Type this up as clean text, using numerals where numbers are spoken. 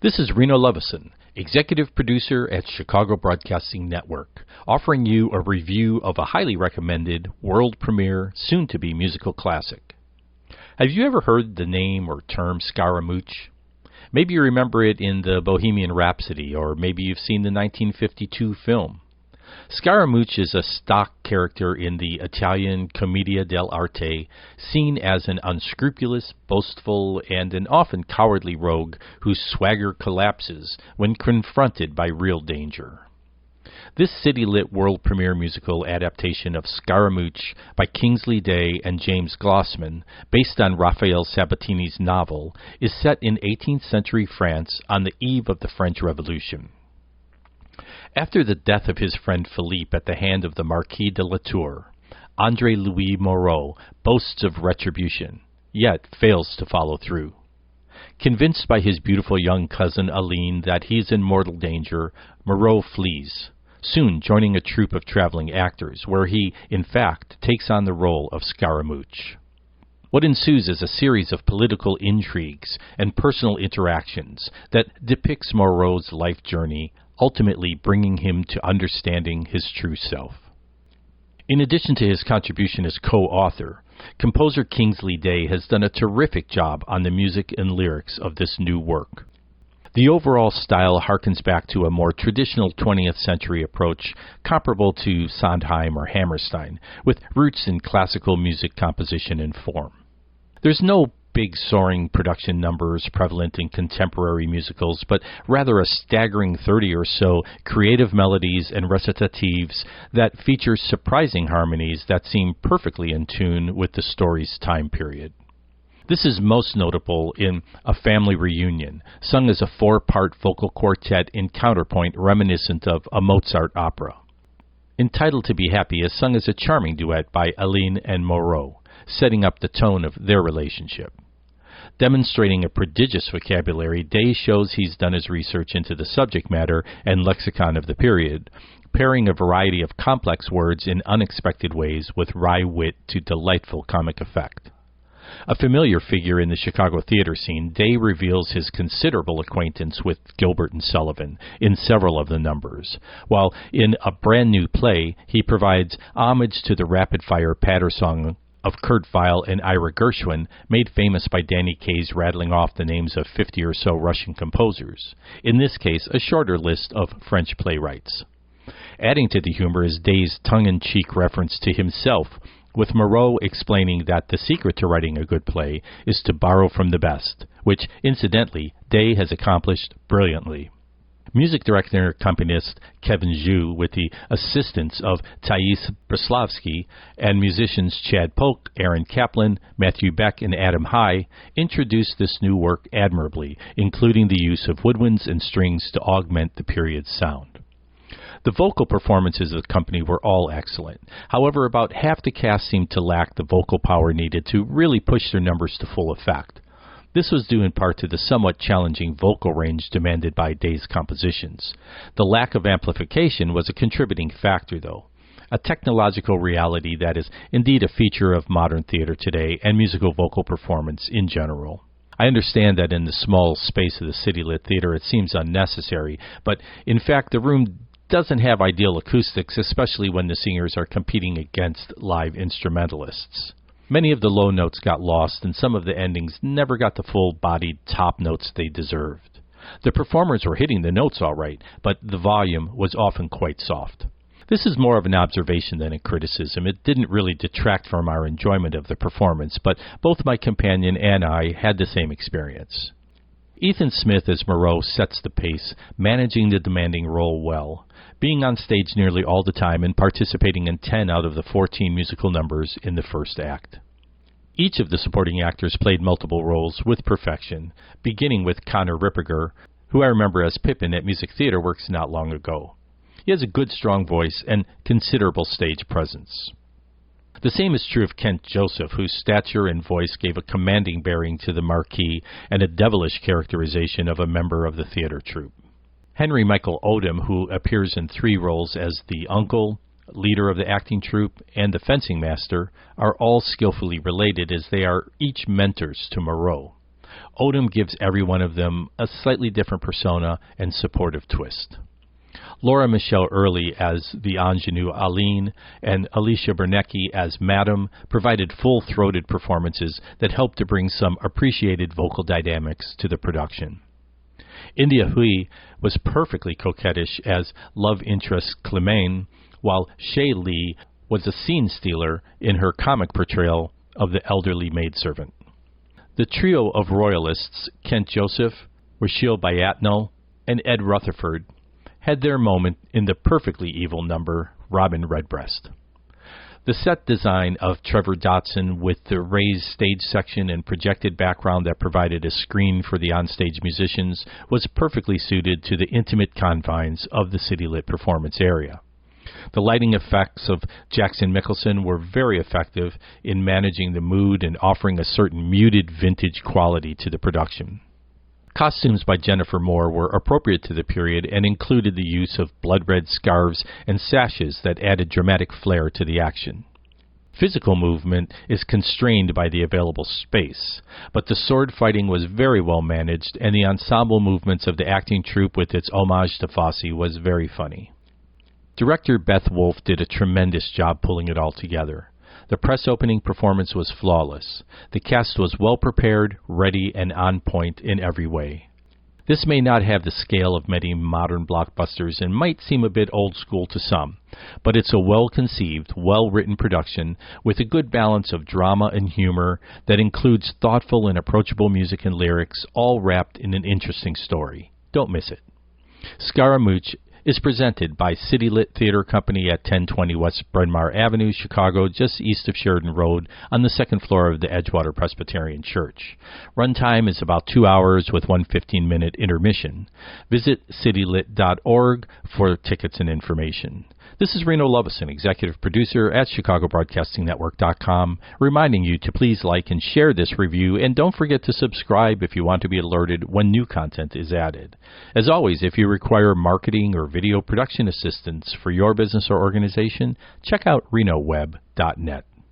This is Reno Lovison, executive producer at Chicago Broadcasting Network, offering you a review of a highly recommended world premiere, soon-to-be musical classic. Have you ever heard the name or term Scaramouche? Maybe you remember it in the Bohemian Rhapsody, or maybe you've seen the 1952 film. Scaramouche is a stock character in the Italian commedia dell'arte, seen as an unscrupulous, boastful, and an often cowardly rogue whose swagger collapses when confronted by real danger. This city-lit world premiere musical adaptation of Scaramouche by Kingsley and James Glossman, based on Rafael Sabatini's novel, is set in 18th century France on the eve of the French Revolution. After the death of his friend Philippe at the hand of the Marquis de Latour, André-Louis Moreau boasts of retribution, yet fails to follow through. Convinced by his beautiful young cousin Aline that he's in mortal danger, Moreau flees, soon joining a troupe of traveling actors, where he, in fact, takes on the role of Scaramouche. What ensues is a series of political intrigues and personal interactions that depicts Moreau's life journey, ultimately bringing him to understanding his true self. In addition to his contribution as co-author, composer Kingsley has done a terrific job on the music and lyrics of this new work. The overall style harkens back to a more traditional 20th century approach comparable to Sondheim or Hammerstein, with roots in classical music composition and form. There's no big soaring production numbers prevalent in contemporary musicals, but rather a staggering 30 or so creative melodies and recitatives that feature surprising harmonies that seem perfectly in tune with the story's time period. This is most notable in A Family Reunion, sung as a four-part vocal quartet in counterpoint reminiscent of a Mozart opera. Entitled to Be Happy is sung as a charming duet by Aline and Moreau, setting up the tone of their relationship. Demonstrating a prodigious vocabulary, Day shows he's done his research into the subject matter and lexicon of the period, pairing a variety of complex words in unexpected ways with wry wit to delightful comic effect. A familiar figure in the Chicago theater scene, Day reveals his considerable acquaintance with Gilbert and Sullivan in several of the numbers, while in A Brand New Play he provides homage to the rapid-fire patter song of Kurt Weill and Ira Gershwin, made famous by Danny Kaye's rattling off the names of 50 or so Russian composers, in this case a shorter list of French playwrights. Adding to the humor is Day's tongue-in-cheek reference to himself, with Moreau explaining that the secret to writing a good play is to borrow from the best, which, incidentally, Day has accomplished brilliantly. Music director and accompanist Kevin Zhu, with the assistance of Thais Breslavsky, and musicians Chad Polk, Aaron Kaplan, Matthew Beck, and Adam High, introduced this new work admirably, including the use of woodwinds and strings to augment the period's sound. The vocal performances of the company were all excellent. However, about half the cast seemed to lack the vocal power needed to really push their numbers to full effect. This was due in part to the somewhat challenging vocal range demanded by Day's compositions. The lack of amplification was a contributing factor, though, a technological reality that is indeed a feature of modern theater today and musical vocal performance in general. I understand that in the small space of the city-lit theater it seems unnecessary, but in fact the room doesn't have ideal acoustics, especially when the singers are competing against live instrumentalists. Many of the low notes got lost, and some of the endings never got the full-bodied top notes they deserved. The performers were hitting the notes all right, but the volume was often quite soft. This is more of an observation than a criticism. It didn't really detract from our enjoyment of the performance, but both my companion and I had the same experience. Ethan Smith as Moreau sets the pace, managing the demanding role well, being on stage nearly all the time and participating in 10 out of the 14 musical numbers in the first act. Each of the supporting actors played multiple roles with perfection, beginning with Connor Ripperger, who I remember as Pippin at Music Theater Works not long ago. He has a good, strong voice and considerable stage presence. The same is true of Kent Joseph, whose stature and voice gave a commanding bearing to the Marquis and a devilish characterization of a member of the theater troupe. Henry Michael Odom, who appears in 3 roles as the uncle, leader of the acting troupe, and the fencing master, are all skillfully related as they are each mentors to Moreau. Odom gives every one of them a slightly different persona and supportive twist. Laura Michelle Early as the ingenue Aline and Alicia Bernecki as Madame provided full-throated performances that helped to bring some appreciated vocal dynamics to the production. India Hui was perfectly coquettish as love interest Clemane, while Shay Lee was a scene stealer in her comic portrayal of the elderly maidservant. The trio of royalists, Kent Joseph, Rachel Bayatno, and Ed Rutherford, had their moment in the perfectly evil number, Robin Redbreast. The set design of Trevor Dotson with the raised stage section and projected background that provided a screen for the onstage musicians was perfectly suited to the intimate confines of the city-lit performance area. The lighting effects of Jackson Mickelson were very effective in managing the mood and offering a certain muted vintage quality to the production. Costumes by Jennifer Moore were appropriate to the period and included the use of blood-red scarves and sashes that added dramatic flair to the action. Physical movement is constrained by the available space, but the sword fighting was very well managed, and the ensemble movements of the acting troupe with its homage to Fosse was very funny. Director Beth Wolf did a tremendous job pulling it all together. The press opening performance was flawless. The cast was well prepared, ready, and on point in every way. This may not have the scale of many modern blockbusters and might seem a bit old school to some, but it's a well-conceived, well-written production with a good balance of drama and humor that includes thoughtful and approachable music and lyrics, all wrapped in an interesting story. Don't miss it. Scaramouche is presented by City Lit Theater Company at 1020 West Bryn Mawr Avenue, Chicago, just east of Sheridan Road, on the second floor of the Edgewater Presbyterian Church. Runtime is about 2 hours with one 15-minute intermission. Visit citylit.org for tickets and information. This is Reno Lovison, executive producer at ChicagoBroadcastingNetwork.com, reminding you to please like and share this review, and don't forget to subscribe if you want to be alerted when new content is added. As always, if you require marketing or video production assistance for your business or organization, check out renoweb.net.